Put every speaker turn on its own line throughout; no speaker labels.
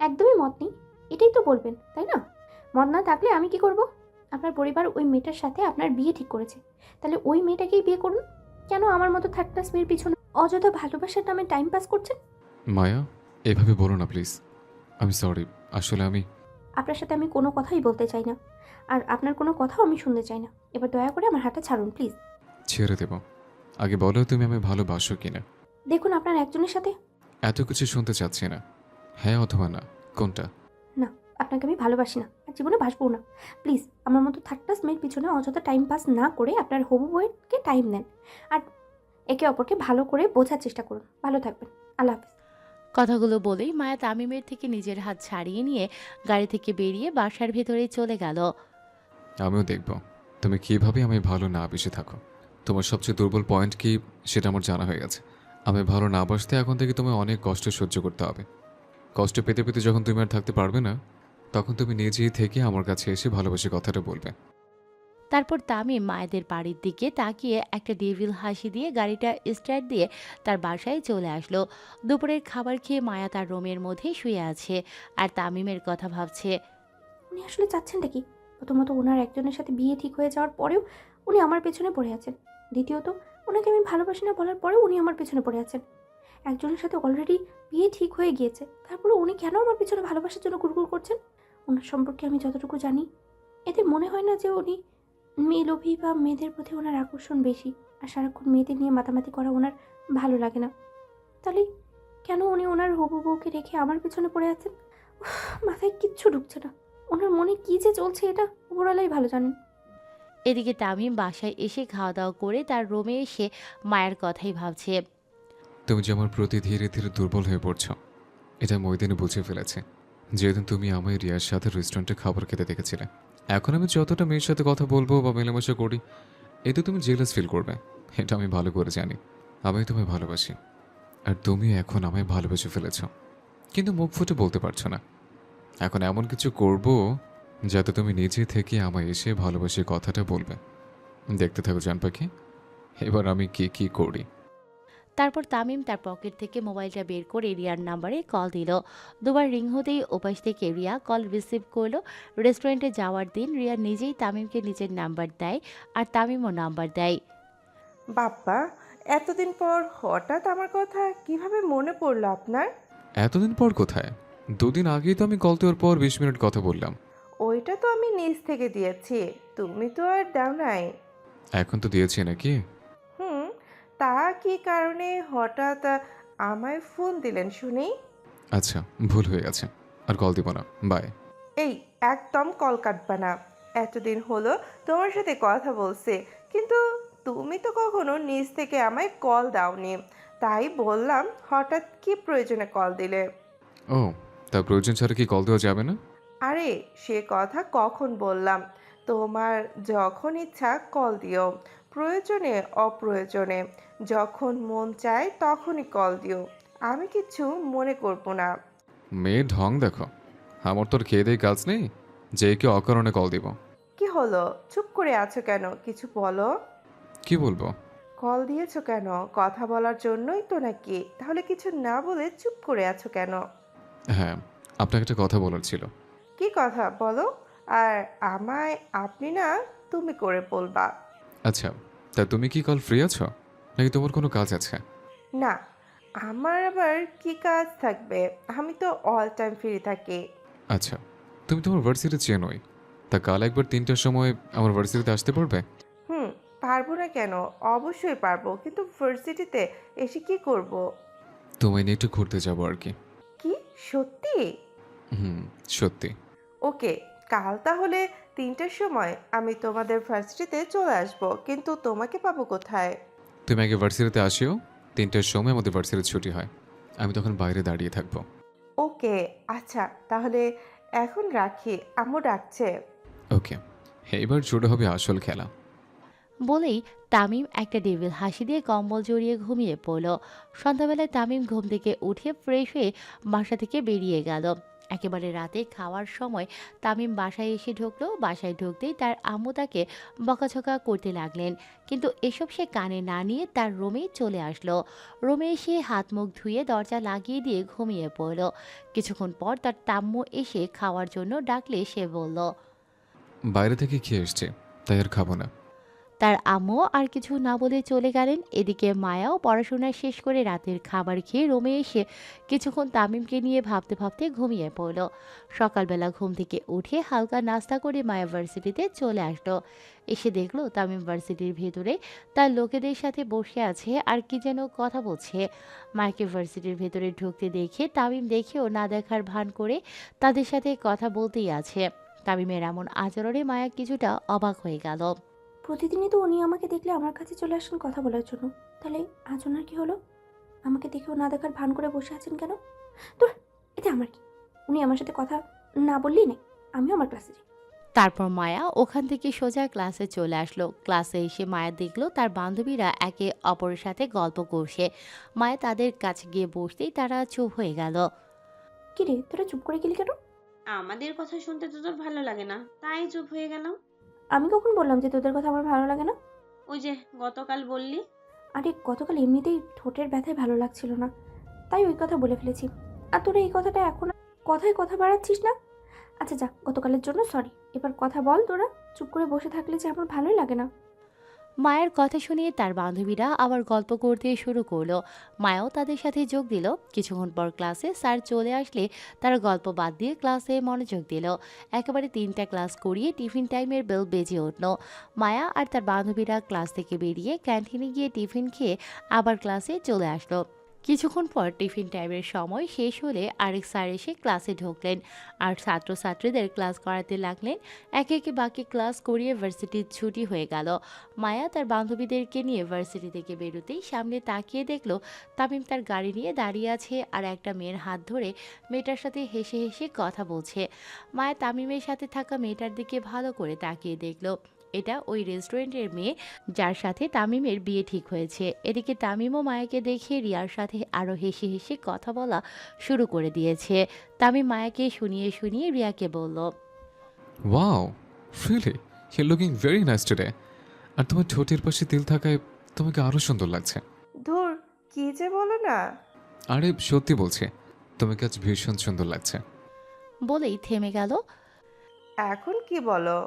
একদমই মত নেই, এটাই তো বলবেন তাই না? মত না থাকলে আমি কি করব? আপনার পরিবার ওই মেয়েটার সাথে আপনার বিয়ে ঠিক করেছে, তাহলে ওই মেয়েটাকেই বিয়ে করুন। কেন আমার মতো থার্ড ক্লাস মেয়ের পিছনে অযথা ভালোবাসার নামে টাইম পাস করছেন?
মায়া, এভাবে বলো না প্লিজ। আমি সরি। আসলে আমি
আপনার সাথে আমি কোনো কথাই বলতে চাই না, আর আপনার কোনো কথাও আমি শুনতে চাই না। এবার দয়া করে আমার হাতটা ছাড়ুন প্লিজ।
ছেড়ে দেব। আগে বলো তুমি আমায় ভালোবাসো কিনা।
দেখুন, আপনার একজনের সাথে।
এত কিছু শুনতে চাচ্ছি না। হ্যাঁ অথবা না, কোনটা?
না, আপনাকে আমি ভালোবাসি না, আর জীবনে বাসবো না। প্লিজ আমার মতো থার্ড ক্লাস মেয়ের পিছনে অযথা টাইম পাস না করে আপনার হবু বউকে টাইম দেন, আর একে অপরকে ভালো করে বোঝার চেষ্টা করুন। ভালো থাকবেন। আল্লাহ হাফিজ।
কথাগুলো বলেই মায়া তামিমের থেকে নিজের হাত ছাড়িয়ে নিয়ে গাড়ি থেকে বেরিয়ে বাসার ভেতরে চলে গেল।
আমিও দেখব তুমি কিভাবে আমায় ভালো না বেসে থাকো। তোমার সবচেয়ে দুর্বল পয়েন্ট কি সেটা আমার জানা হয়ে গেছে। আমি ভালো না বাসতে এখন থেকে তোমায় অনেক কষ্ট সহ্য করতে হবে। কষ্ট পেতে পেতে যখন তুমি আর থাকতে পারবে না, তখন তুমি নিজেই থেকে আমার কাছে এসে ভালোবাসে কথাটা বলবে।
তারপর তামিম মায়াদের বাড়ির দিকে তাকিয়ে একটা ডেভিল হাসি দিয়ে গাড়িটা স্টার্ট দিয়ে তার বাসায় চলে আসলো। দুপুরের খাবার খেয়ে মায়া তার রুমের মধ্যেই শুয়ে আছে আর তামিমের কথা ভাবছে।
উনি আসলে চাচ্ছেনটা কি? প্রথমত, ওনার একজনের সাথে বিয়ে ঠিক হয়ে যাওয়ার পরেও উনি আমার পেছনে পড়ে আছেন। দ্বিতীয়ত, ওনাকে আমি ভালোবাসি না বলার পরেও উনি আমার পেছনে পড়ে আছেন। একজনের সাথে অলরেডি বিয়ে ঠিক হয়ে গিয়েছে, তারপরে উনি কেন আমার পেছনে ভালোবাসার জন্য গুড়গুড় করছেন? ওনার সম্পর্কে আমি যতটুকু জানি, এতে মনে হয় না যে উনি মেয়ে লোভী বা মেয়েদের প্রতি ওনার আকর্ষণ বেশি। আর সারাক্ষণ মেয়েদের নিয়ে মাতামাতি করা ওনার ভালো লাগে না। তাহলে কেন উনি ওনার হবু বউকে রেখে আমার পেছনে পড়ে আছেন? উফ, মাথায় কিচ্ছু ঢুকছে না। ওনার মনে কি যে চলছে এটা ওপরওয়ালাই ভালো জানেন।
এদিকে তামিম বাসায় এসে খাওয়া দাওয়া করে তার রুমে এসে মায়ের কথাই ভাবছে।
তুমি যে আমার প্রতি ধীরে ধীরে দুর্বল হয়ে পড়ছো, এটা আমি ওই দিনে বুঝে ফেলেছি, যেদিন তুমি আমায় রিয়ার সাথে রেস্টুরেন্টে খাবার খেতে দেখেছিলে। এখন আমি যতটা মেয়ের সাথে কথা বলবো বা মেলামেশা করি, এতে তুমি জেলাস ফিল করবে। এটা আমি ভালো করে জানি। আমি তোমায় ভালোবাসি, আর তুমিও এখন আমায় ভালোবেসে ফেলেছ, কিন্তু মুখ ফুটে বলতে পারছো না। এখন এমন কিছু করব যাতে তুমি নিজে থেকে আমায় এসে ভালোবাসে কথাটা বলবে। দেখতে থাকো জান পাখি, এবার আমি কি কি করি।
তারপর তামিম তার পকেট থেকে মোবাইলটা বের করে রিয়ার নাম্বারে কল দিল। দুবার রিং হতেই ওপাশ থেকে রিয়া কল রিসিভ করলো। রেস্টুরেন্টে যাওয়ার দিন রিয়া নিজেই তামিমকে নিজের নাম্বার দেয় আর তামিমও নাম্বার দেয়।
বাপ্পা, এতদিন পর হঠাৎ আমার কথা কিভাবে মনে পড়লো আপনার?
এতদিন পর কোথায়? দুদিন আগেই তো আমি কল দেওয়ার পর 20 মিনিট কথা বললাম।
ওইটা তো আমি নিজ থেকে দিয়েছি, তুমি তো আর দাও নাই।
এখন তো দিয়েছি নাকি?
হুম, তা কি কারণে হঠাৎ আমায় ফোন দিলেন শুনি?
আচ্ছা, ভুল হয়ে গেছে। আর কল দিব না, বাই।
এই, একদম কল কাটবা না। এতদিন হলো তোমার সাথে কথা বলছে, কিন্তু তুমি তো কখনো নিজ থেকে আমায় কল দাওনি। তাই বললাম হঠাৎ কি প্রয়োজনে কল দিলে।
ও, তা প্রয়োজন ছাড়া কি কল দেওয়া যাবে না?
আরে, সে কথা কখন বললাম? তোমার যখন ইচ্ছা কল দিও, প্রয়োজনে অপ্রয়োজনে, যখন মন চায় তখনই কল দিও। আমি কিচ্ছু মনে করব না।
মেয়ের ঢং দেখো। আমার তোর খেয়ে দেয়ে কাজ নেই যে কেউ অকারণে কল দিব।
কি হলো, চুপ করে আছো কেন? কিছু বলো।
কি বলবো?
কল দিয়েছো কেন? কথা বলার জন্যই তো নাকি? তাহলে কিছু না বলে চুপ করে আছো কেন?
হ্যাঁ, আপনাকে একটা কথা বলার ছিল।
কি কথা বলো। আর আমায় আপনি না তুমি করে বলবা।
আচ্ছা, তা তুমি কি কল ফ্রি আছো, নাকি তোমার কোনো কাজ আছে?
না, আমার আবার কি কাজ থাকবে? আমি তো অল টাইম ফ্রি থাকি।
আচ্ছা, তুমি তোমার ভার্সিটি চেনোই, তা কাল একবার 3টার সময় আমার ভার্সিটিতে আসতে পারবে?
হুম, পারবো না কেন? অবশ্যই পারবো, কিন্তু ভার্সিটিতে এসে কি করব?
তোমায় নিয়ে একটু ঘুরতে যাবো আর কি।
কি, সত্যি?
হুম, সত্যি।
ওকে, কাল তাহলে 3টার সময় আমি তোমাদের ভার্সিটিতে চলে আসবো, কিন্তু তোমাকে পাবো কোথায়?
তুমি আগে ভার্সিটিতে আসিও। 3টার সময় আমাদের ভার্সিটির ছুটি হয়, আমি তখন বাইরে দাঁড়িয়ে থাকবো।
ওকে, আচ্ছা তাহলে এখন রাখি, আম্মু ডাকছে।
ওকে, এইবার শুরু হবে আসল খেলা।
বলেই তামিম একটা ডেভিল হাসি দিয়ে কম্বল জড়িয়ে ঘুমিয়ে পড়ল। সন্ধ্যাবেলায় তামিম ঘুম থেকে উঠে ফ্রেশ হয়ে বাসা থেকে বেরিয়ে গেল। একেবারে রাতে খাওয়ার সময় তামিম বাসায় এসে ঢুকলো। বাসায় ঢুকতেই তার আম্মু তাকে বকাঝকা করতে লাগলেন, কিন্তু এসব সে কানে না নিয়ে তার রুমে চলে আসলো। রুমে এসে হাত মুখ ধুয়ে দরজা লাগিয়ে দিয়ে ঘুমিয়ে পড়ল। কিছুক্ষণ পর তার তাম্মু এসে খাওয়ার জন্য ডাকলে সে বলল।
বাইরে থেকে খেয়ে এসছে, তাই আর খাবো না।
তার আম্মু আর কিছু না বলে চলে গেলেন। এদিকে মায়াও পড়াশোনা শেষ করে রাতের খাবার খেয়ে রুমে এসে কিছুক্ষণ তামিমকে নিয়ে ভাবতে ভাবতে ঘুমিয়ে পড়ল। সকালবেলা ঘুম থেকে উঠে হালকা নাস্তা করে মায়া ভার্সিটিতে চলে আসলো। এসে দেখলো তামিম ভার্সিটির ভেতরে তার লোকেদের সাথে বসে আছে আর কি যেন কথা বলছে। মায়াকে ভার্সিটির ভেতরে ঢুকতে দেখে তামিম দেখেও না দেখার ভান করে তাদের সাথে কথা বলতেই আছে। তামিমের এমন আচরণে মায়া কিছুটা অবাক হয়ে গেল।
প্রতিদিনই তো উনি আমাকে দেখলে আমার কাছে চলে আসেন কথা বলার জন্য, তাহলে আজ ওনার কি হলো? আমাকে দেখেও না দেখার ভান করে বসে আছেন কেন? তো এতে আমার কি? উনি আমার সাথে কথা না বললেই নেই, আমিও আমার ক্লাসে যাই।
তারপর মায়া ওখান থেকে সোজা ক্লাসে চলে আসলো। ক্লাসে এসে মায়া দেখলো তার বান্ধবীরা একে অপরের সাথে গল্প করছে। মায়া তাদের কাছে গিয়ে বসতেই তারা চুপ হয়ে গেল।
কি রে, তোরা চুপ করে গেলি কেন?
আমাদের কথা শুনতে তো তোর ভালো লাগে না, তাই চুপ হয়ে গেলাম।
আমি কখন বললাম যে তোদের কথা আমার ভালো লাগে না?
ওই যে গতকাল বললি।
আরে গতকাল এমনিতেই ঠোঁটের ব্যথায় ভালো লাগছিল না, তাই ওই কথা বলে ফেলেছি। আর তোরা এই কথাটা এখন কথায় কথা বাড়াচ্ছিস না? আচ্ছা যা, গতকালের জন্য সরি। এবার কথা বল, তোরা চুপ করে বসে থাকলে যে আমার ভালোই লাগে না।
মায়ের কথা শুনিয়ে তার বান্ধবীরা আবার গল্প করতে শুরু করলো। মায়াও তাদের সাথে যোগ দিল। কিছুক্ষণ পর ক্লাসে স্যার চলে আসলে তারা গল্প বাদ দিয়ে ক্লাসে মনোযোগ দিল। একেবারে 3টা ক্লাস করিয়ে টিফিন টাইমের বেল বেজে উঠল। মায়া আর তার বান্ধবীরা ক্লাস থেকে বেরিয়ে ক্যান্টিনে গিয়ে টিফিন খেয়ে আবার ক্লাসে চলে আসলো। কিছুক্ষণ পর টিফিন টাইমের সময় শেষ হলে আরেক স্যার এসে ক্লাসে ঢুকলেন আর ছাত্রছাত্রীদের ক্লাস করাতে লাগলেন। একে একে বাকি ক্লাস করিয়ে ভার্সিটির ছুটি হয়ে গেল। মায়া তার বান্ধবীদেরকে নিয়ে ভার্সিটি থেকে বেরোতেই সামনে তাকিয়ে দেখলো তামিম তার গাড়ি নিয়ে দাঁড়িয়ে আছে আর একটা মেয়ের হাত ধরে মেয়েটার সাথে হেসে হেসে কথা বলছে। মায়া তামিমের সাথে থাকা মেয়েটার দিকে ভালো করে তাকিয়ে দেখলো এটা ওই রেস্টুরেন্টের মেয়ে যার সাথে তামিমের বিয়ে ঠিক হয়েছে। এদিকে তামিমও মায়াকে দেখে রিয়ার সাথে আরও হেসে হেসে কথা বলা শুরু করে দিয়েছে। তামিম মায়াকে শুনিয়ে শুনিয়ে রিয়াকে বলল।
Wow, really you looking very nice today. আর তোমার ঠোঁটের পাশে তিল থাকায় তোমাকে আরো সুন্দর লাগছে।
ধুর, কি যে বলো না।
আরে সত্যি বলছি, তোমাকে আজ ভীষণ সুন্দর লাগছে।
বলেই থেমে গেল।
এখন কি বলো?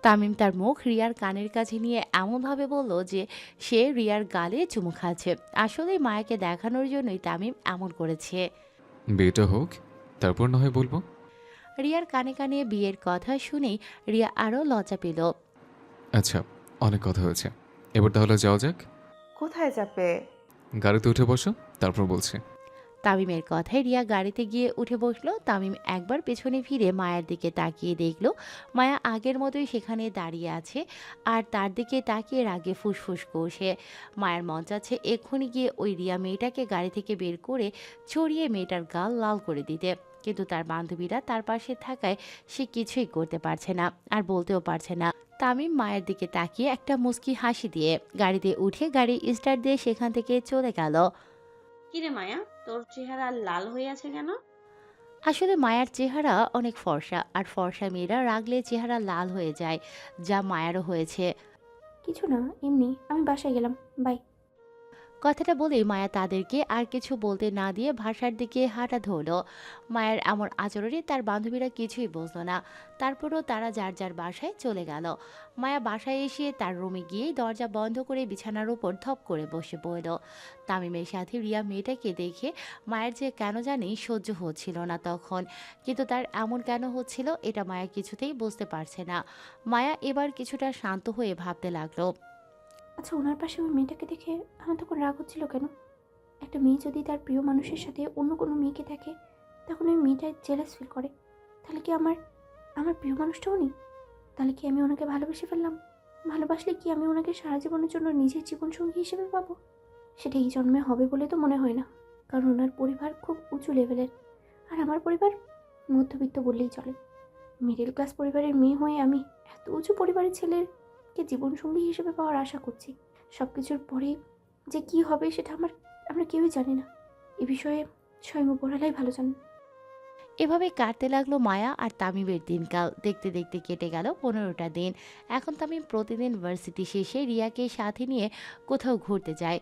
তামিম তার মুখ রিয়ার কানের কাছে নিয়ে এমনভাবে বলল যে সে রিয়ার গালে চুমু খাচ্ছে। আসলে মায়াকে দেখানোর জন্যই তামিম এমন করেছে।
বিয়েটা হোক, তারপর না হয় বলবো।
রিয়ার কানে কানে বিয়ের কথা শুনেই রিয়া আরও লজ্জা পেল।
আচ্ছা, অনেক কথা হয়েছে, এবার তাহলে যাওয়া যাক।
কোথায় যাবে?
গাড়িতে উঠে বসো, তারপর বলছি।
তামিমের কথায় রিয়া গাড়িতে গিয়ে উঠে বসলো। তামিম একবার পেছনে ফিরে মায়ার দিকে তাকিয়ে দেখলো মায়া আগের মতোই সেখানে দাঁড়িয়ে আছে আর তার দিকে তাকিয়ে রাগে ফুসফুস করছে। মায়ের মন চাচ্ছে এক্ষুনি গিয়ে ওই রিয়া মেয়েটাকে গাড়ি থেকে বের করে ছড়িয়ে মেয়েটার গাল লাল করে দিতে, কিন্তু তার বান্ধবীরা তার পাশে থাকায় সে কিছুই করতে পারছে না আর বলতেও পারছে না। তামিম মায়ের দিকে তাকিয়ে একটা মুচকি হাসি দিয়ে গাড়িতে উঠে গাড়ি স্টার্ট দিয়ে সেখান থেকে চলে গেল।
কিরে মায়া, তোর চেহারা লাল হয়ে আছে কেন?
আসলে মায়ার চেহারা অনেক ফর্সা আর ফর্সা মেয়েরা রাগলে চেহারা লাল হয়ে যায়, যা মায়ারও হয়েছে।
কিছু না, এমনি। আমি বাসায় গেলাম, বাই।
কথাটা বলেই মায়া তাদেরকে আর কিছু বলতে না দিয়ে ভাষার দিকে হাঁটা ধরল। মায়ের এমন আচরণে তার বান্ধবীরা কিছুই বুঝলো না। তারপরও তারা যার যার বাসায় চলে গেল। মায়া বাসায় এসে তার রুমে গিয়েই দরজা বন্ধ করে বিছানার উপর ধপ করে বসে পড়ল। তামিমের সাথে রিয়া মেয়েটাকে দেখে মায়ের যে কেন জানি সহ্য হচ্ছিল না তখন, কিন্তু তার এমন কেন হচ্ছিল এটা মায়া কিছুতেই বুঝতে পারছে না। মায়া এবার কিছুটা শান্ত হয়ে ভাবতে লাগলো।
আচ্ছা, ওনার পাশে ওই মেয়েটাকে দেখে আমার তখন রাগ হচ্ছিল কেন? একটা মেয়ে যদি তার প্রিয় মানুষের সাথে অন্য কোনো মেয়েকে দেখে, তখন ওই মেয়েটা জেলাস ফিল করে। তাহলে কি আমার আমার প্রিয় মানুষটাও নেই? তাহলে কি আমি ওনাকে ভালোবেসে ফেললাম? ভালোবাসলে কি আমি ওনাকে সারা জীবনের জন্য নিজের জীবনসঙ্গী হিসেবে পাবো? সেটা এই জন্মে হবে বলে তো মনে হয় না, কারণ ওনার পরিবার খুব উঁচু লেভেলের আর আমার পরিবার মধ্যবিত্ত বললেই চলে। মিডল ক্লাস পরিবারের মেয়ে হয়ে আমি এত উঁচু পরিবারের ছেলেকে জীবনসঙ্গী হিসেবে পাওয়ার আশা করছি। সব কিছুর পরে যে কি হবে সেটা আমরা কেউই জানি না। এ বিষয়ে স্বয়ং উপরওয়ালাই ভালো জানেন।
এভাবে কাটতে লাগলো মায়া আর তামিমের দিনকাল। দেখতে দেখতে কেটে গেল 15টা দিন। এখন তামিম প্রতিদিন ভার্সিটি শেষে রিয়াকে সাথে নিয়ে কোথাও ঘুরতে যায়,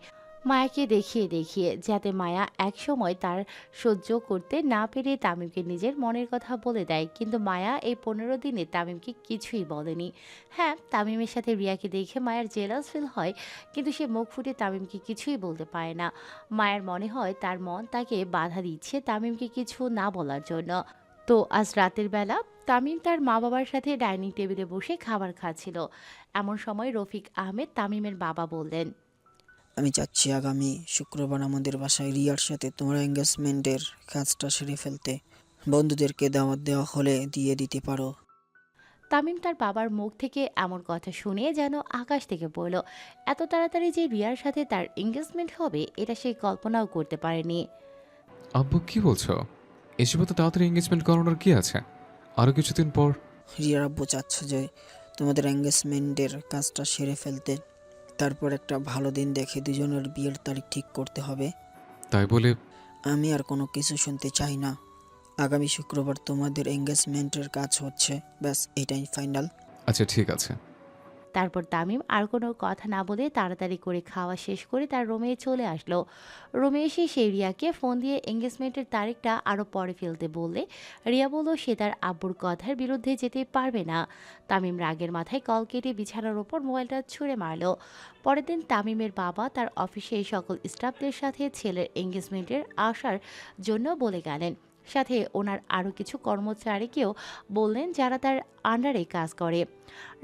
মায়াকে দেখিয়ে দেখিয়ে, যাতে মায়া একসময় তার সহ্য করতে না পেরে তামিমকে নিজের মনের কথা বলে দেয়। কিন্তু মায়া এই 15 দিনে তামিমকে কিছুই বলেনি। হ্যাঁ, তামিমের সাথে রিয়াকে দেখে মায়ার জেলাস ফিল হয়, কিন্তু সে মুখ ফুটে তামিমকে কিছুই বলতে পারে না। মায়ের মনে হয় তার মন তাকে বাধা দিচ্ছে তামিমকে কিছু না বলার জন্য। তো আজ রাতের বেলা তামিম তার মা বাবার সাথে ডাইনিং টেবিলে বসে খাবার খাচ্ছিল। এমন সময় রফিক আহমেদ, তামিমের বাবা, বললেন,
আমি চাচ্ছি আগামী শুক্রবার আমাদের বাসায় রিয়ার সাথে তোমার এঙ্গেজমেন্টের কাজটা সেরে ফেলতে। বন্ধুদেরকে দাওয়াত দেওয়া হলে দিয়ে দিতে পারো।
তামিম তার বাবার মুখ থেকে এমন কথা শুনে যেন আকাশ থেকে পড়ল। এত তাড়াতাড়ি যে রিয়ার সাথে তার এঙ্গেজমেন্ট হবে এটা সে কল্পনাও করতে পারেনি।
আব্বু কি বলছো? এসব তো তাড়াতাড়ি এঙ্গেজমেন্ট করানোর কি আছে? আরও কিছুদিন পর।
রিয়ার আব্বু চাচ্ছে যে তোমাদের এঙ্গেজমেন্টের কাজটা সেরে ফেলতে, তারপর একটা ভালো দিন দেখে দুজনের বিয়ের তারিখ ঠিক করতে হবে।
তাই বলে
আমি আর কোনো কিছু শুনতে চাই না। আগামী শুক্রবার তোমাদের এঙ্গেজমেন্টের কাজ হচ্ছে, ব্যাস এটাই ফাইনাল।
আচ্ছা ঠিক আছে।
তারপর তামিম আর কোনো কথা না বলে তাড়াতাড়ি করে খাওয়া শেষ করে তার রুমে চলে আসলো। রুমে এসে সে রিয়াকে ফোন দিয়ে এঙ্গেজমেন্টের তারিখটা আরও পরে ফেলতে বললে রিয়া বলল সে তার আব্বুর কথার বিরুদ্ধে যেতে পারবে না। তামিম রাগের মাথায় কল কেটে বিছানার ওপর মোবাইলটা ছুঁড়ে মারল। পরের দিন তামিমের বাবা তার অফিসে সকল স্টাফদের সাথে ছেলের এঙ্গেজমেন্টের আসার জন্য বলে গেলেন। সাথে ওনার আরও কিছু কর্মচারীকেও বললেন যারা তার আন্ডারে কাজ করে।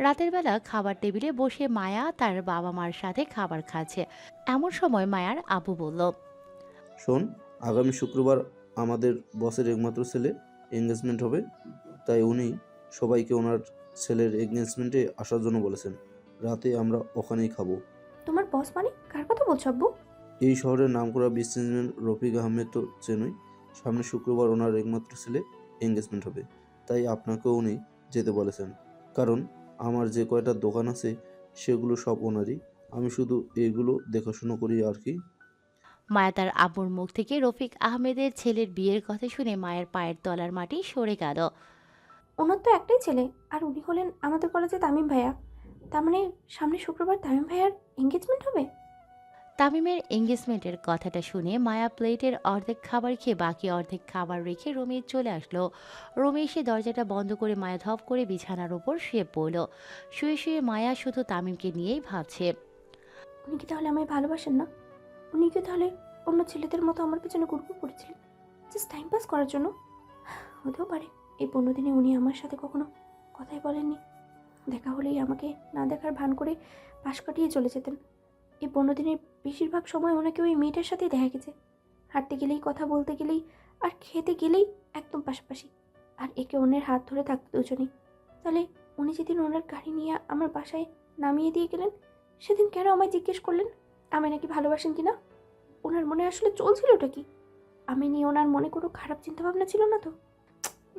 রাতের বেলা খাবার টেবিলে বসে মায়া তার বাবা মার সাথে খাবার খাচ্ছে। এমন সময় মায়ার আব্বু বলল,
শোন, আগামী শুক্রবার আমাদের বসের একমাত্র ছেলে এঙ্গেজমেন্ট হবে, তাই উনি সবাইকে ওনার ছেলের এঙ্গেজমেন্টে আসার জন্য বলেছেন। রাতে আমরা ওখানেই খাবো।
তোমার বস মানে কার কথা বলছো আব্বু?
এই শহরের নামকরা বিজনেসম্যান রফিক আহমেদ তো চেনই। সামনে শুক্রবার ওনার একমাত্র ছেলে এঙ্গেজমেন্ট হবে, তাই আপনাকেও উনি যেতে বলেছেন। কারণ আমার যে কয়টা দোকান আছে সেগুলো সব ওনারই, আমি শুধু এগুলো দেখাশুনো করি আর কি।
মায়া তার আব্বুর মুখ থেকে রফিক আহমেদের ছেলের বিয়ের কথা শুনে মায়ের পায়ের তলার মাটি সরে গেল।
ওনার তো একটাই ছেলে, আর উনি হলেন আমাদের কলেজে তামিম ভাইয়া। তার মানে সামনে শুক্রবার তামিম ভাইয়ার এঙ্গেজমেন্ট হবে?
তামিমের এঙ্গেজমেন্টের কথাটা শুনে মায়া প্লেটের অর্ধেক খাবার খেয়ে বাকি অর্ধেক খাবার রেখে রুমে চলে আসলো। রুমে এসে দরজাটা বন্ধ করে মায়া ধপ করে বিছানার উপর শুয়ে পড়ল। শুয়ে শুয়ে মায়া শুধু তামিমকে নিয়েই ভাবছে।
উনি কি তাহলে আমায় ভালোবাসেন না? উনি কি তাহলে অন্য ছেলেদের মতো আমার পেছনে ঘুরঘুর করেছিলেন জাস্ট টাইম পাস করার জন্য? হতেও পারে এই 15 দিনে উনি আমার সাথে কখনো কথাই বলেননি। দেখা হলেই আমাকে না দেখার ভান করে পাশ কাটিয়ে চলে যেতেন। এই 15 দিনের বেশিরভাগ সময় ওনাকে ওই মেয়েটার সাথেই দেখা গেছে। হাঁটতে গেলেই, কথা বলতে গেলেই, আর খেতে গেলেই একদম পাশাপাশি, আর একে অন্যের হাত ধরে থাকতো দুজনেই। তাহলে উনি যেদিন ওনার গাড়ি নিয়ে আমার বাসায় নামিয়ে দিয়ে গেলেন, সেদিন কেন আমায় জিজ্ঞেস করলেন আমায় নাকি ভালোবাসেন কি না? ওনার মনে আসলে চলছিল ওটা কি? আমি নিয়ে ওনার মনে কোনো খারাপ চিন্তাভাবনা ছিল না তো?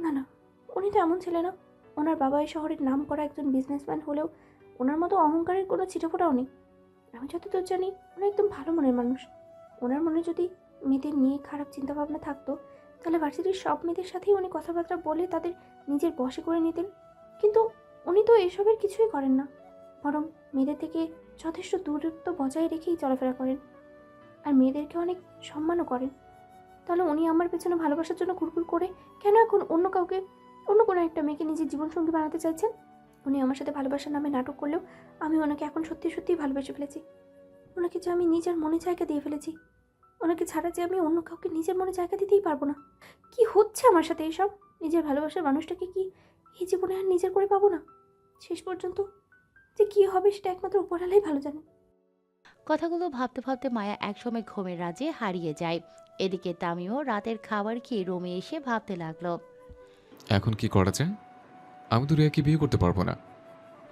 না না, উনি তো এমন ছিল না। ওনার বাবা এই শহরের নাম করা একজন বিজনেসম্যান হলেও ওনার মতো অহংকারের কোনো ছিটেফোঁটাও নেই। আমি যতদূর জানি উনি একদম ভালো মনের মানুষ। ওনার মনে যদি মেয়েদের নিয়ে খারাপ চিন্তাভাবনা থাকতো তাহলে ভার্সিটির সব মেয়েদের সাথেই উনি কথাবার্তা বলে তাদের নিজের বশে করে নিতেন। কিন্তু উনি তো এসবের কিছুই করেন না, বরং মেয়েদের থেকে যথেষ্ট দূরত্ব বজায় রেখেই চলাফেরা করেন, আর মেয়েদেরকে অনেক সম্মানও করেন। তাহলে উনি আমার পেছনে ভালোবাসার জন্য ঘুরঘুর করে কেন এখন অন্য কাউকে, অন্য কোনো একটা মেয়েকে নিজের জীবনসঙ্গী বানাতে চাইছেন? উনি আমার সাথে ভালোবাসার নামে নাটক করলেও আমি ওনাকে এখন সত্যি সত্যিই ভালোবেসে ফেলেছি। ওনাকে যে আমি নিজের মনে জায়গা দিয়ে ফেলেছি, ওনাকে ছাড়া যে আমি অন্য কাউকে নিজের মনে জায়গা দিতেই পারবো না। কি হচ্ছে আমার সাথে এসব? নিজের ভালোবাসার মানুষটাকে কি এই জীবনে আর নিজের করে পাবো না? শেষ পর্যন্ত যে কী হবে সেটা একমাত্র উপরওয়ালাই ভালো জানে।
কথাগুলো ভাবতে ভাবতে মায়া একসময় ঘুমের রাজ্যে হারিয়ে যায়। এদিকে তামিমও রাতের খাবার খেয়ে রুমে এসে ভাবতে লাগলো,
এখন কি করা যায়? আমি তো রিয়াকে বিয়ে করতে পারবো না,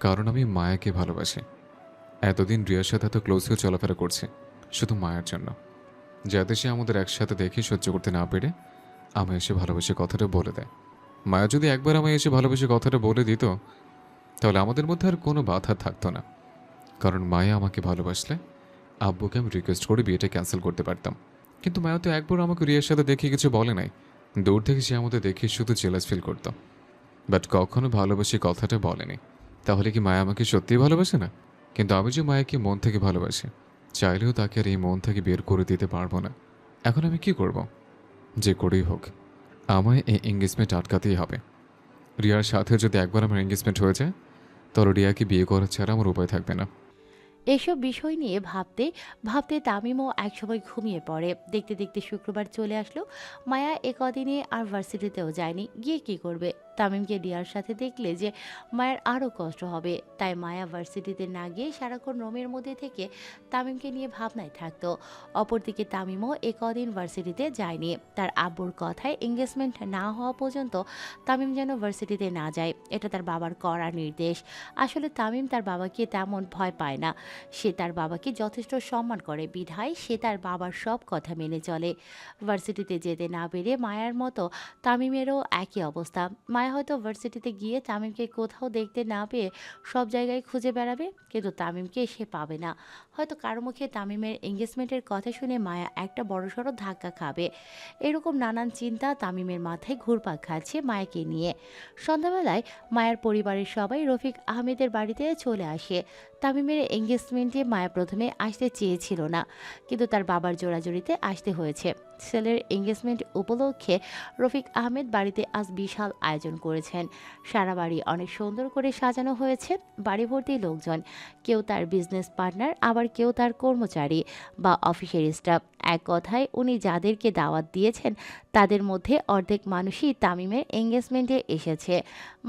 কারণ আমি মায়াকে ভালোবাসি। এতদিন রিয়ার সাথে এত ক্লোজ হয়ে চলাফেরা করছে শুধু মায়ের জন্য, যাতে সে আমাদের একসাথে দেখে সহ্য করতে না পেরে আমায় এসে ভালোবেসে কথাটা বলে দেয়। মায়া যদি একবার আমায় এসে ভালোবেসে কথাটা বলে দিত তাহলে আমাদের মধ্যে আর কোনো বাধা থাকতো না, কারণ মায়া আমাকে ভালোবাসলে আব্বুকে আমি রিকোয়েস্ট করে বিয়েটা ক্যান্সেল করতে পারতাম। কিন্তু মায়া তো একবার আমাকে রিয়ার সাথে দেখে কিছু বলে নাই, দূর থেকে সে আমাদের দেখে শুধু জেলাস ফিল করতো, বাট কখনো ভালোবাসি কথাটা বলেনি। তাহলে কি মায়া আমাকে সত্যিই ভালোবাসে না? কিন্তু আমি যে মায়াকে মন থেকে ভালোবাসি, চাইলেও তাকে আর এই মন থেকে বের করে দিতে পারবো না। এখন আমি কি করব? যে করেই হোক আমায় এই এঙ্গেজমেন্ট আটকাতেই হবে। রিয়ার সাথে যদি একবার আমার এঙ্গেজমেন্ট হয়ে যায়, তাহলে রিয়াকে বিয়ে করা ছাড়া আমার উপায় থাকবে না।
এসব বিষয় নিয়ে ভাবতে ভাবতে তামিমও একসময় ঘুমিয়ে পড়ে। দেখতে দেখতে শুক্রবার চলে আসলো। মায়া এ কদিনে আর ভার্সিটিতেও যায়নি, গিয়ে কি করবে? তামিমকে রিয়ার সাথে দেখলে যে মায়ের আরও কষ্ট হবে, তাই মায়া ভার্সিটিতে না গিয়ে সারাক্ষণ রুমের মধ্যে থেকে তামিমকে নিয়ে ভাবনায় থাকতো। অপরদিকে তামিমও এ কদিন ভার্সিটিতে যায়নি। তার আব্বুর কথায় এঙ্গেজমেন্ট না হওয়া পর্যন্ত তামিম যেন ভার্সিটিতে না যায়, এটা তার বাবার কড়া নির্দেশ। আসলে তামিম তার বাবাকে তেমন ভয় পায় না, সে তার বাবাকে যথেষ্ট সম্মান করে, বিধায় সে তার বাবার সব কথা মেনে চলে। ভার্সিটিতে যেতে না পেরে মায়ার মতো তামিমেরও একই অবস্থা। মায়া হয়তো ভার্সিটিতে গিয়ে তামিমকে কোথাও দেখতে না পেয়ে সব জায়গায় খুঁজে বেড়াবে, কিন্তু তামিমকে সে পাবে না। হয়তো কারো মুখে তামিমের এঙ্গেজমেন্টের কথা শুনে মায়া একটা বড়সড় ধাক্কা খাবে। এরকম নানান চিন্তা তামিমের মাথায় ঘুরপাক খাচ্ছে মায়াকে নিয়ে। সন্ধ্যাবেলায় মায়ার পরিবারের সবাই রফিক আহমেদের বাড়িতে চলে আসে। তামিমের এঙ্গেজমেন্টে মায়া প্রথমে আসতে চেয়েছিল না, কিন্তু তার বাবার জোরাজুরিতে আসতে হয়েছে। ছেলের এঙ্গেজমেন্ট উপলক্ষে রফিক আহমেদ বাড়িতে আজ বিশাল আয়োজন করেছেন। সারা বাড়ি অনেক সুন্দর করে সাজানো হয়েছে। বাড়ি ভর্তি লোকজন, কেউ তার বিজনেস পার্টনার, আবার কেউ তার কর্মচারী বা অফিসের স্টাফ। এক কথায় উনি যাদেরকে দাওয়াত দিয়েছেন তাদের মধ্যে অর্ধেক মানুষই তামিমের এঙ্গেজমেন্টে এসেছে।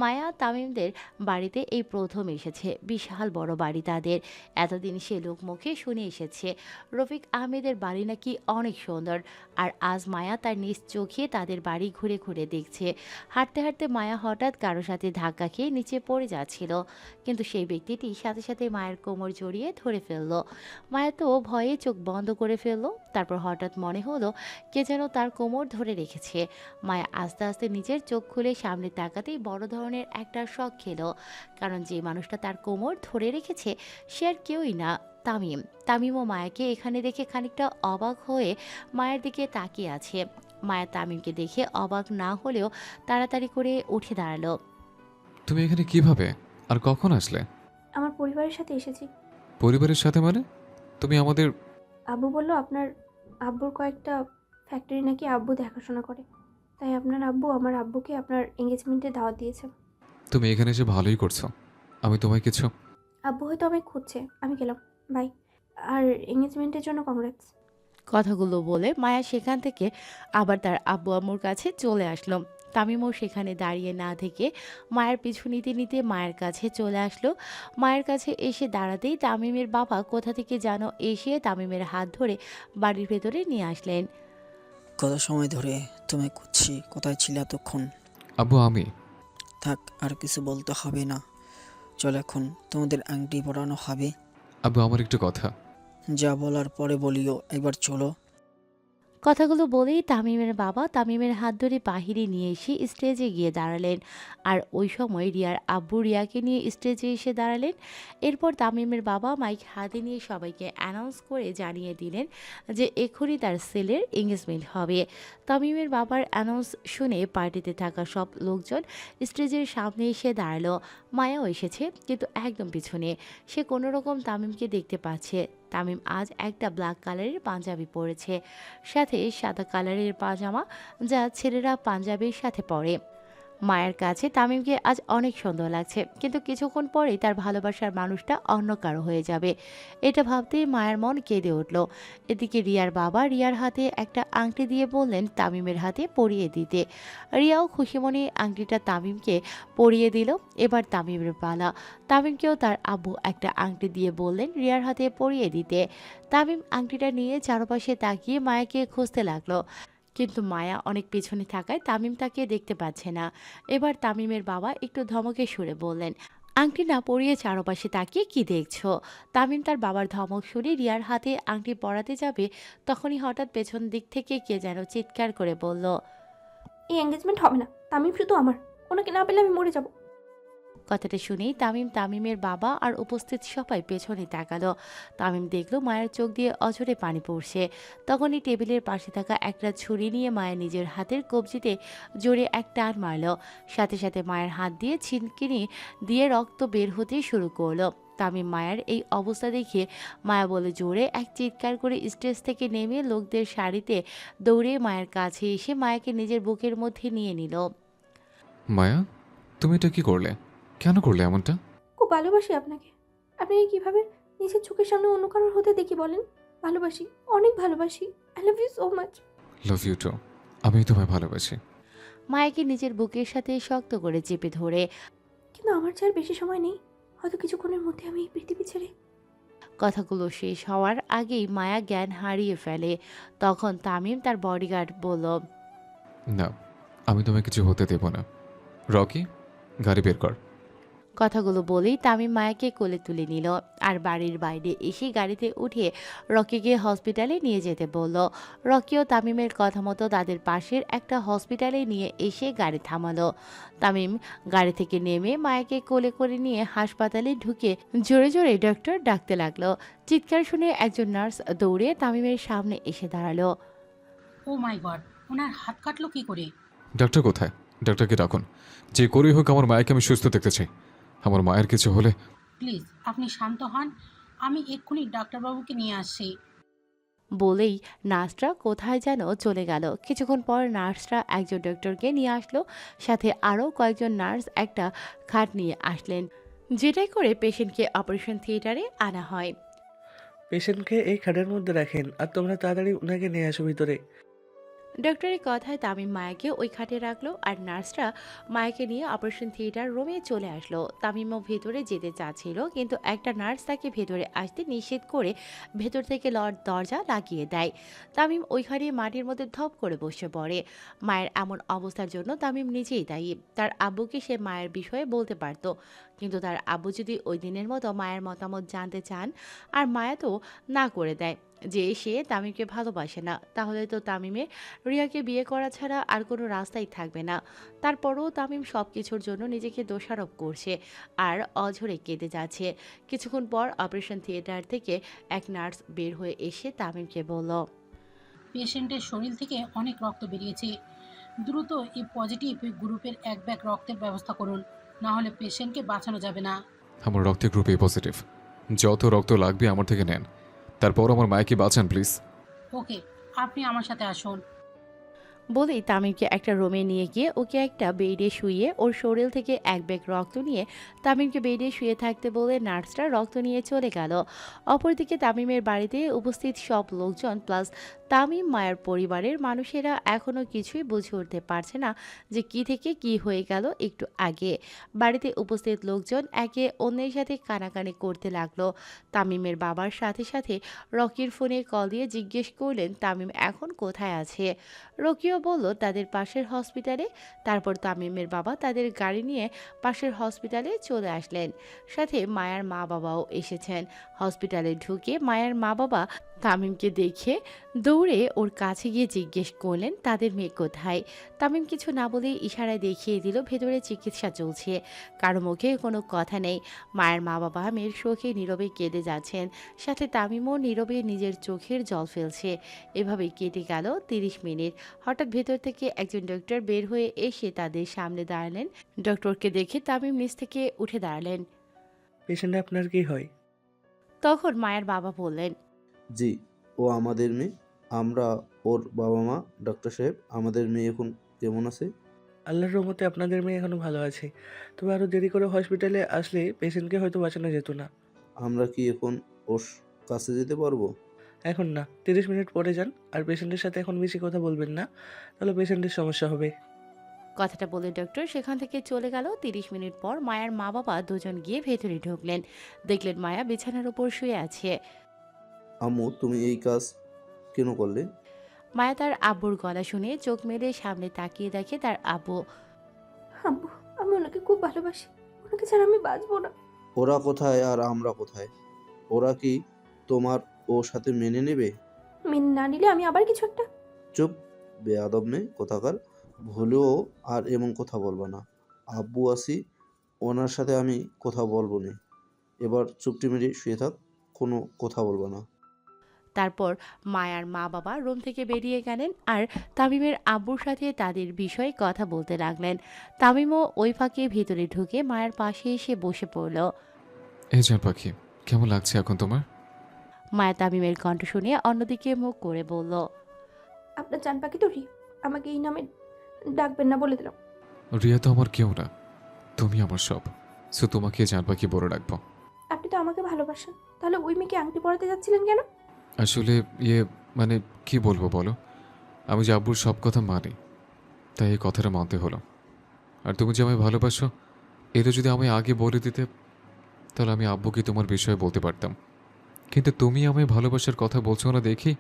মায়া তামিমদের বাড়িতে এই প্রথম এসেছে। বিশাল বড় বাড়ি তাদের। এতদিন সে লোকমুখে শুনে এসেছে রফিক আহমেদের বাড়ি নাকি অনেক সুন্দর, আর আজ মায়া তার নিজ চোখে তাদের বাড়ি ঘুরে ঘুরে দেখছে। হাঁটতে হাঁটতে মায়া হঠাৎ কারো সাথে ধাক্কা খেয়ে নিচে পড়ে যাচ্ছিল, কিন্তু সেই ব্যক্তিটি সাথে সাথে মায়ের কোমর জড়িয়ে ধরে ফেলল। মায়া তো ভয়ে চোখ বন্ধ করে ফেলল। তারপর হঠাৎ মনে হলো কে যেন তার কোমর ধরে রেখেছে। মায়া আস্তে আস্তে নিজের চোখ খুলে সামনে তাকাতেই বড় ধরনের একটা শক খেলো, কারণ যে মানুষটা তার কোমর ধরে রেখেছে সে আর কেউই না, তামিম। তামিমও মায়াকে এখানে দেখে খানিকটা অবাক হয়ে মায়ের দিকে তাকিয়ে আছে। মায়া তামিমকে দেখে অবাক না হলেও তাড়াতাড়ি করে উঠে দাঁড়ালো।
তুমি এখানে কিভাবে আর কখন আসলে?
আমার পরিবারের সাথে এসেছি।
পরিবারের সাথে মানে? তুমি আমাদের...
আব্বু বলল আপনার আব্বুর কয়েকটা ফ্যাক্টরি নাকি আব্বু দেখাশোনা করে, তাই আপনার আব্বু আমার আব্বুকে আপনার এঙ্গেজমেন্টে দাওয়াত দিয়েছে।
তুমি এখানে এসে ভালোই করছো। আমি তোমায় কিছু...
আব্বু হয়তো আমায় খুঁজছে, আমি গেলাম, বাই। আর এঙ্গেজমেন্টের জন্য কংগ্রেটস।
কথাগুলো বলে মায়া সেখান থেকে আবার তার আব্বু আম্মুর কাছে চলে আসলো। তামিমও সেখানে দাঁড়িয়ে না থেকে মায়ের পিছু নিতে নিতে মায়ের কাছে চলে আসলো। মায়ের কাছে এসে দাঁড়াতেই তামিমের বাবা কোথা থেকে যেন এসে তামিমের হাত ধরে বাড়ির ভেতরে নিয়ে আসলেন।
কত সময় ধরে তুমি খুঁজছি, কোথায় ছিলে এতক্ষণ?
আব্বু আমি...
থাক, আর কিছু বলতে হবে না, চল এখন তোমাদের আংটি পরানো হবে।
আব্বু আমার একটু কথা...
যা বলার পরে বলিও, এবার চলো।
কথাগুলো বলেই তামিমের বাবা তামিমের হাত ধরে বাহিরে নিয়ে এসে স্টেজে গিয়ে দাঁড়ালেন। আর ওই সময় রিয়ার আব্বু রিয়াকে নিয়ে স্টেজে এসে দাঁড়ালেন। এরপর তামিমের বাবা মাইক হাতে নিয়ে সবাইকে অ্যানাউন্স করে জানিয়ে দিলেন যে এক্ষুনি তার ছেলের এঙ্গেজমেন্ট হবে। তামিমের বাবার অ্যানাউন্স শুনে পার্টিতে থাকা সব লোকজন স্টেজের সামনে এসে দাঁড়ালো। মায়াও এসেছে, কিন্তু একদম পিছনে। সে কোনো রকম তামিমকে দেখতে পাচ্ছে। তামিম আজ একটা ব্ল্যাক কালারের পাঞ্জাবি পরেছে, সাথে সাদা কালারের পাজামা, যা ছেলেরা পাঞ্জাবির সাথে পরে। মায়ের কাছে তামিমকে আজ অনেক সুন্দর লাগছে, কিন্তু কিছুক্ষণ পরেই তার ভালোবাসার মানুষটা অন্য কারো হয়ে যাবে, এটা ভাবতেই মায়ের মন কেঁদে উঠল। এদিকে রিয়ার বাবা রিয়ার হাতে একটা আংটি দিয়ে বললেন তামিমের হাতে পরিয়ে দিতে। রিয়াও খুশি মনে আংটিটা তামিমকে পরিয়ে দিল। এবার তামিমের পালা। তামিমকেও তার আব্বু একটা আংটি দিয়ে বললেন রিয়ার হাতে পরিয়ে দিতে। তামিম আংটিটা নিয়ে চারপাশে তাকিয়ে মায়াকে খুঁজতে লাগলো, কিন্তু মায়া অনেক পেছনে থাকায় তামিম তাকে দেখতে পাচ্ছে না। এবার তামিমের বাবা একটু ধমকে সুরে বললেন, আংটি না পরিয়ে চারপাশে তাকিয়ে কি দেখছো? তামিম তার বাবার ধমক শুনে রিয়ার হাতে আংটি পরাতে যাবে, তখনই হঠাৎ পেছন দিক থেকে কে যেন চিৎকার করে বলল,
এই এঙ্গেজমেন্ট হবে না, তামিম শুধু আমার, ওনাকে না পেলে আমি মরে যাব।
কথাটা শুনেই তামিমের বাবা আর উপস্থিত সবাই পেছনে তাকালো। তামিম দেখলো মায়ের চোখ দিয়ে অঝরে পানি পড়ছে। তখনই টেবিলের পাশে থাকা একটা ছুরি নিয়ে মায়া নিজের হাতের কবজিতে জোরে এক টান মারল। সাথে সাথে মায়ের হাত দিয়ে ছিনকিনি দিয়ে রক্ত বের হতে শুরু করলো। তামিম মায়ের এই অবস্থা দেখে মায়া বলে জোরে এক চিৎকার করে স্টেজ থেকে নেমে লোকদের সারিতে দৌড়ে মায়ের কাছে এসে মায়াকে নিজের বুকের মধ্যে নিয়ে নিল।
মায়া, তুমি এটা কি করলে? কেন করলে এমনটা?
খুব ভালোবাসি আপনাকে। আপনাকে কিভাবে নিজের চোখের সামনে অন্য কারোর হতে দেখি বলেন? ভালোবাসি, অনেক ভালোবাসি। I love you so much.
Love you too. আমি তোমায় ভালোবাসি।
মায়াকে নিজের বুকের সাথে শক্ত করে চেপে ধরে
কিন্তু আমার চার বেশি সময় নেই, হয়তো কিছুক্ষণের মধ্যে আমি এই পৃথিবী ছেড়ে।
কথাগুলো শেষ হওয়ার আগেই মায়া জ্ঞান হারিয়ে ফেলে। তখন তামিম তার বডিগার্ড বলল,
না, আমি তোমায় কিছু হতে দেব না। রকি, গাড়ি বের কর।
কথাগুলো বলেই তামিম মায়াকে কোলে তুলে নিল আর বাড়ির বাইরে এসে গাড়িতে উঠিয়ে রকিকে হসপিটালে নিয়ে যেতে বলল। রকিও তামিমের কথা মতো তাদের পাশের একটা হসপিটালে নিয়ে এসে গাড়ি থামালো। তামিম গাড়ি থেকে নেমে মায়াকে কোলে করে নিয়ে হাসপাতালে ঢুকে জোরে জোরে ডক্টর ডাকতে লাগলো। চিৎকার শুনে একজন নার্স দৌড়ে তামিমের সামনে এসে দাঁড়ালো।
ও মাই গড, ওনার হাত কাটলো কি করে?
ডাক্তার কোথায়? ডাক্তারকে ডাকুন। যে করেই হোক আমার মায়েকে আমি সুস্থ দেখতে চাই। আমার মায়ের কিছু হলে।
প্লিজ আপনি শান্ত হন, আমি এক্ষুনি ডাক্তারবাবুকে নিয়ে আসছি।
বলেই নার্সরা কোথায় যেন চলে গেল। কিছুক্ষণ পর নার্সরা একজন ডক্টরকে নিয়ে আসলো, সাথে আরও কয়েকজন নার্স একটা খাট নিয়ে আসলেন, যেটাই করে পেশেন্টকে অপারেশন থিয়েটারে আনা হয়।
পেশেন্টকে এই খাটের মধ্যে রাখেন আর তোমরা তাড়াতাড়ি ওনাকে নিয়ে আসো ভিতরে।
ডক্টরের কথায় তামিম মায়াকে ওই খাটে রাখলো আর নার্সরা মায়াকে নিয়ে অপারেশন থিয়েটার রুমে চলে আসলো। তামিমও ভেতরে যেতে চাচ্ছিল, কিন্তু একটা নার্স তাকে ভেতরে আসতে নিষেধ করে ভেতর থেকে দরজা লাগিয়ে দেয়। তামিম ওইখানে মাটির মধ্যে ধপ করে বসে পড়ে। মায়ের এমন অবস্থার জন্য তামিম নিজেই দায়ী। তার আব্বুকে সে মায়ের বিষয়ে বলতে পারত, কিন্তু তার আব্বু যদি ওই দিনের মতো মায়ের মতামত জানতে চান আর মায়া তো না করে দেয় যে সে তামিমকে ভালোবাসে না, তাহলে তো তামিমের রিয়াকে বিয়ে করা ছাড়া আর কোনো রাস্তাই থাকবে না। তারপরও তামিম সব কিছুর জন্য নিজেকে দোষারোপ করছে আর অঝরে কেঁদে যাচ্ছে। কিছুক্ষণ পর অপারেশন থিয়েটার থেকে এক নার্স বের হয়ে এসে তামিমকে বলল,
পেশেন্টের শরীর থেকে অনেক রক্ত বেরিয়েছে, দ্রুত এই পজিটিভ গ্রুপের এক ব্যাগ রক্তের ব্যবস্থা করুন, না হলে পেশেন্টকে বাঁচানো যাবে না।
আমার রক্তের গ্রুপ এ পজিটিভ। যত রক্ত লাগবে আমার থেকে নেন, তারপর আমার মায়েকে বাঁচান প্লিজ।
ওকে, আপনি আমার সাথে আসুন।
বলেই তামিমকে একটা রুমে নিয়ে গিয়ে ওকে একটা বেডে শুইয়ে ওর শরীর থেকে এক ব্যাগ রক্ত নিয়ে তামিমকে বেডে শুয়ে থাকতে বলে নার্সরা রক্ত নিয়ে চলে গেল। অপরদিকে তামিমের বাড়িতে উপস্থিত সব লোকজন প্লাস তামিম মায়ের পরিবারের মানুষেরা এখনও কিছুই বুঝে উঠতে পারছে না যে কি থেকে কি হয়ে গেল একটু আগে। বাড়িতে উপস্থিত লোকজন একে অন্যের সাথে কানাকানি করতে লাগলো। তামিমের বাবার সাথে সাথে রকির ফোনে কল দিয়ে জিজ্ঞেস করলেন তামিম এখন কোথায় আছে। রকিও বলল তাদের পাশের হসপিটালে। তারপর তামিমের বাবা তাদের গাড়ি নিয়ে পাশের হসপিটালে চলে আসলেন, সাথে মায়ার মা বাবাও এসেছেন। হসপিটালে ঢুকে মায়ার মা বাবা তামিমকে দেখে দৌড়ে ওর কাছে গিয়ে জিজ্ঞেস করলেন তাদের মেয়ে কোথায়। তামিম কিছু না বলে ইশারায় দেখিয়ে দিল ভেতরে চিকিৎসা চলছে, কারো মুখে কোনো কথা নেই। মায়ের মা বাবা মেয়ের শোকে নীরবে কেঁদে যাচ্ছেন, সাথে তামিমও নীরবে নিজের চোখের জল ফেলছে। এভাবেই কেটে গেল 30 মিনিট। হঠাৎ ভেতর থেকে একজন ডক্টর বের হয়ে এসে তাদের সামনে দাঁড়ালেন। ডক্টরকে দেখে তামিম নিচ থেকে উঠে দাঁড়ালেন।
পেশেন্ট আপনার কি হয়?
তখন মায়ের বাবা বললেন,
জি, ও আমাদের মেয়ে। আমরা ওর বাবা মা। ডাক্তার সাহেব, আমাদের মেয়ে এখন কেমন আছে?
আল্লাহর রহমতে আপনাদের মেয়ে এখনো ভালো আছে, তবে আরও দেরি করে হসপিটালে আসলে পেশেন্টকে হয়তো বাঁচানো যেত না।
আমরা কি এখন ওর কাছে যেতে পারবো?
এখন না, 30 মিনিট পরে যান। আর পেশেন্টের সাথে এখন বেশি কথা বলবেন না, তাহলে পেশেন্টের সমস্যা হবে।
কথাটা বলে ডক্টর সেখান থেকে চলে গেল। 30 মিনিট পর মায়ার মা বাবা দুজন গিয়ে ভেতরে ঢুকলেন, দেখলেন মায়া বিছানার উপর শুয়ে আছে।
আম্মু, তুমি এই কাজ কেন করলে?
মায়া তার আব্বুর গলা শুনে চোখ মেলে সামনে তাকিয়ে দেখে তার আব্বু।
আব্বু, আমি ওনাকে খুব ভালোবাসি, ওনাকে ছাড়া আমি বাঁচবো না।
ওরা কোথায় আর আমরা কোথায়? ওরা কি তোমার ওর সাথে মেনে নেবে?
মেনে না নিলে আমি আবার কিছু একটা।
চুপ, বেয়াদব মেয়ে কোথাকার। ভুলেও আর এমন কথা বলবা না। আব্বু আসি ওনার সাথে আমি কথা বলবো না। এবার চুপটি মেরে শুয়ে থাক, কোনো কথা বলবো না।
তারপর মায়ার মা বাবা রুম থেকে বেরিয়ে গেলেন আর তামিমের আব্বুর সাথে তাদের বিষয়ে কথা বলতে লাগলেন। তামিমও ওই ফাঁকে ভিতরে ঢুকে মায়ের পাশে এসে বসে পড়ল।
এই জান পাখি, কেমন লাগছে এখন তোমার?
মায়া তামিমের কণ্ঠ শুনে অন্যদিকে মুখ করে বলল,
আপনার জান পাখি তো রিয়া, আমাকে এই নামে ডাকবেন না বলে দিলাম।
রিয়া তো আমার কেউ না, তুমি আমার সব। সো তোমাকে জান পাখি বলে রাখবো।
আপনি তো আমাকে ভালোবাসেন, তাহলে ওই মেয়েকে আংটি পরাতে যাচ্ছিলেন কেন?
আসলে মানে কি বলবো বলো, আমি যে আব্বুর সব কথা মানি, তাই এই কথাটা মানতে হলো। আর তুমি যে আমায় ভালোবাসো, এটা যদি আমায় আগে বলে দিতে, তাহলে আমি আব্বুকে তোমার বিষয়ে বলতে পারতাম। কিন্তু তুমি আমায় ভালোবাসার কথা বলছো না দেখি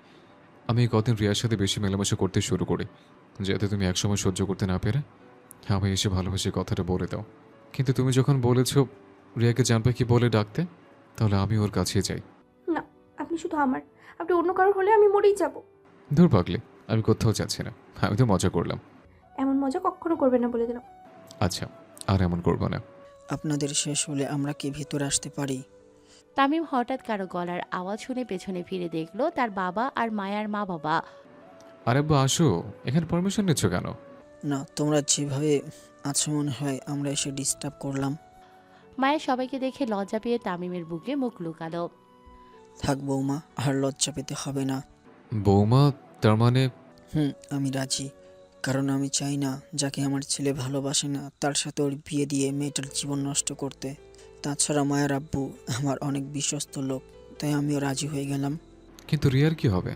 আমি এই কদিন রিয়ার সাথে বেশি মেলামেশা করতে শুরু করি, যাতে তুমি একসময় সহ্য করতে না পেরে আমি এসে ভালোবাসি কথাটা বলে দাও। কিন্তু তুমি যখন বলেছো রিয়াকে জানবে কি বলে ডাকতে, তাহলে আমি ওর কাছে যাই।
না, আপনি শুধু আমার, আপনি অন্য কারোর হলে আমি মরেই যাব।
দূর পাগলে, আমি কোথাও যাচ্ছি না, আমি তো মজা করলাম।
এমন মজা কখনো করবেন না বলে দিলাম।
আচ্ছা, আর এমন করবো না।
আপনাদের শেষ হলে আমরা কি ভিতরে আসতে পারি?
তামিম হঠাৎ কারো গলার আওয়াজ শুনে পেছনে ফিরে দেখলো তার বাবা আর মায়ার মা বাবা।
আরে আব্বু আসো, এখানে পারমিশন নিচ্ছ কেন?
না, তোমরা যেভাবে আছো মনে হয় আমরা এসে ডিস্টার্ব করলাম।
মায়া সবাইকে দেখে লজ্জা পেয়ে তামিমের বুকে মুখ লুকালো।
থাক বৌমা, আর লজ্জা পেতে হবে না।
বৌমা? তার মানে?
আমি রাজি, কারণ আমি চাই না যাকে আমার ছেলে ভালোবাসে না তার সাথে ওর বিয়ে দিয়ে মেয়েটার জীবন নষ্ট করতে। তাছাড়া মায়ের আব্বু আমার অনেক বিশ্বস্ত লোক, তাই আমিও রাজি হয়ে গেলাম।
কিন্তু রিয়ার কি হবে?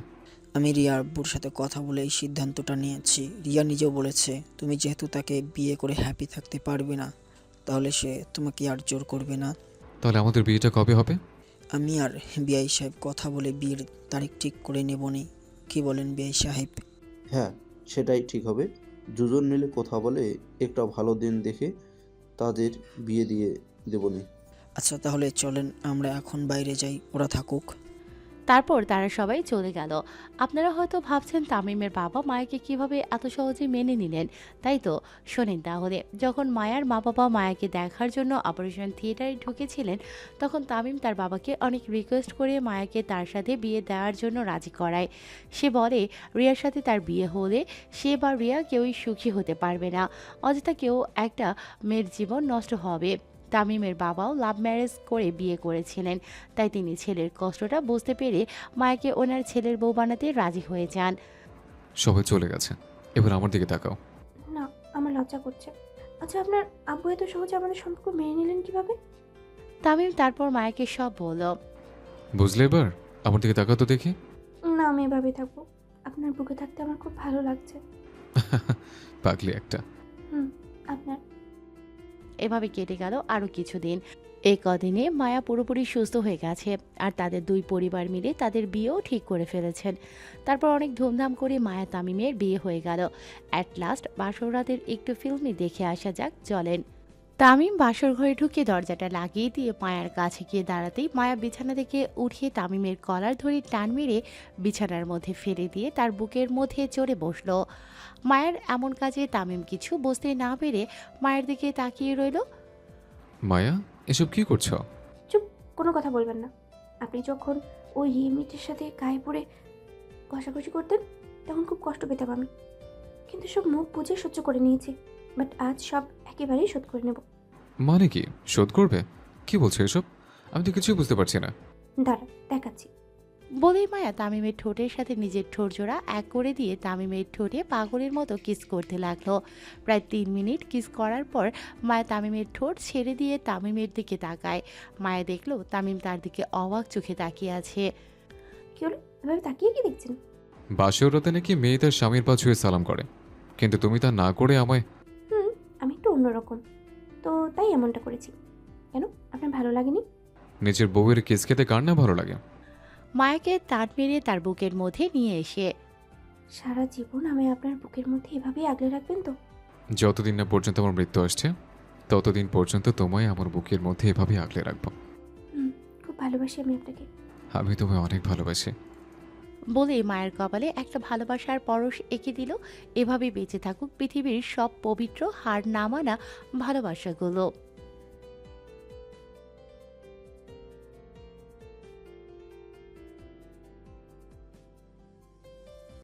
আমি রিয়া আব্বুর সাথে কথা বলে এই সিদ্ধান্তটা নিয়েছি। রিয়া নিজেও বলেছে তুমি যেহেতু তাকে বিয়ে করে হ্যাপি থাকতে পারবে না, তাহলে সে তোমাকে আর জোর করবে না।
তাহলে আমাদের বিয়েটা কবে হবে?
আমি আর বিআই সাহেব কথা বলে বিয়ের তারিখ ঠিক করে নেবনি। কি বলেন বিআই সাহেব?
হ্যাঁ, সেটাই ঠিক হবে। দুজন মিলে কথা বলে একটা ভালো দিন দেখে তাদের বিয়ে দিয়ে দেবনি।
আচ্ছা তাহলে চলেন আমরা এখন বাইরে যাই, ওরা থাকুক।
তারপর তারা সবাই চলে গেল। আপনারা হয়তো ভাবছেন তামিমের বাবা মায়াকে কিভাবে এত সহজে মেনে নিলেন, তাই তো শোনেন তাহলে। যখন মায়ার মা বাবা মায়াকে দেখার জন্য অপারেশন থিয়েটারে ঢুকেছিলেন, তখন তামিম তার বাবাকে অনেক রিকোয়েস্ট করে মায়াকে তার সাথে বিয়ে দেওয়ার জন্য রাজি করায়। সে বলে রিয়ার সাথে তার বিয়ে হলে সে বা রিয়া কেউই সুখী হতে পারবে না, অযথা কেউ একটা মেয়ের জীবন নষ্ট হবে। তামিমের বাবাও লাভ ম্যারেজ করে বিয়ে করেছিলেন, তাই তিনি ছেলের কষ্টটা বুঝতে পেরে মায়াকে ওনার ছেলের বউ বানাতে রাজি হয়ে যান।
সবাই চলে গেছে, এবার আমার দিকে তাকাও।
না, আমার লজ্জা করছে। আচ্ছা, আপনার আব্বু এত সহজে আমাদের সম্পর্ক মেনে নিলেন কিভাবে?
তামিম তারপর মায়াকে সব বলল।
বুঝলে এবার? আমার দিকে তাকাও তো দেখি।
না, আমি এভাবেই থাকবো। আপনার বুকে থাকতে আমার খুব ভালো লাগছে।
পাগলি একটা।
আপনার।
এভাবে কেটে গেল আরও কিছুদিন। এই কদিনে মায়া পুরোপুরি সুস্থ হয়ে গেছে আর তাদের দুই পরিবার মিলে তাদের বিয়েও ঠিক করে ফেলেছেন। তারপর অনেক ধুমধাম করে মায়া তামিমের বিয়ে হয়ে গেল। অ্যাট লাস্ট বাসর রাতের একটু ফিল্মই দেখে আসা যাক, চলেন। তামিম বাসর ঘরে ঢুকে দরজাটা লাগিয়ে দিয়ে মায়ার কাছে গিয়ে দাঁড়াতেই মায়া বিছানা থেকে উঠিয়ে তামিমের কলার ধরে টান মেরে বিছানার মধ্যে ফেলে দিয়ে তার বুকের মধ্যে চড়ে বসলো। মায়ের এমন কাজে তামিম কিছু বুঝতে না পেরে মায়ের দিকে তাকিয়ে রইল।
মায়া, এসব কি করছো?
চুপ, কোনো কথা বলবেন না। আপনি যখন ওই রিমিটের সাথে গায়ে পড়ে ঘষাঘষি করতেন, তখন খুব কষ্ট পেতাম আমি, কিন্তু সব মুখ বুঝে সহ্য করে নিয়েছি। বাট আজ সব একেবারেই শোধ করে নেব।
মানে কি শোধ করবে? কি বলছো এসব? আমি তো কিছুই বুঝতে পারছি না।
দাঁড়া, দেখাচ্ছি।
বলেই মায়া তামিমের ঠোঁটের সাথে নিজের ঠোঁট জোড়া এক করে দিয়ে তামিমের ঠোঁটে পাগলের মতো কিস করতে লাগলো। প্রায় 3 মিনিট কিস করার পর মায়া তামিমের ঠোঁট ছেড়ে দিয়ে তামিমের দিকে তাকায়। মায়া দেখলো তামিম তার দিকে অবাক চোখে তাকিয়ে আছে।
কি হলো, এভাবে তাকিয়ে কি দেখছেন?
বাসর রাতে নাকি মেয়ে তার স্বামীর পা ছুঁয়ে সালাম করে, কিন্তু তুমি তা না করে আমায়।
আমি একটু অন্যরকম, তো তাই এমনটা করেছি। কেন, আপনার ভালো লাগেনি?
নিজের বউয়ের কিস খেতে কার না ভালো লাগে?
মায়াকে তাঁত মেরে তার বুকের মধ্যে নিয়ে এসে।
সারা জীবন আমি আপনার বুকের মধ্যে এভাবেই আগলে রাখবেন তো?
যতদিন না পর্যন্ত আমার মৃত্যু আসছে, ততদিন পর্যন্ত তোমায় আমার বুকের মধ্যে এভাবে আগলে রাখবো।
খুব ভালোবাসি আমি আপনাকে।
আমি তোমায় অনেক ভালোবাসি।
বলে মায়ের কপালে একটা ভালোবাসার পরশ এঁকে দিল। এভাবে বেঁচে থাকুক পৃথিবীর সব পবিত্র হার না মানা ভালোবাসাগুলো।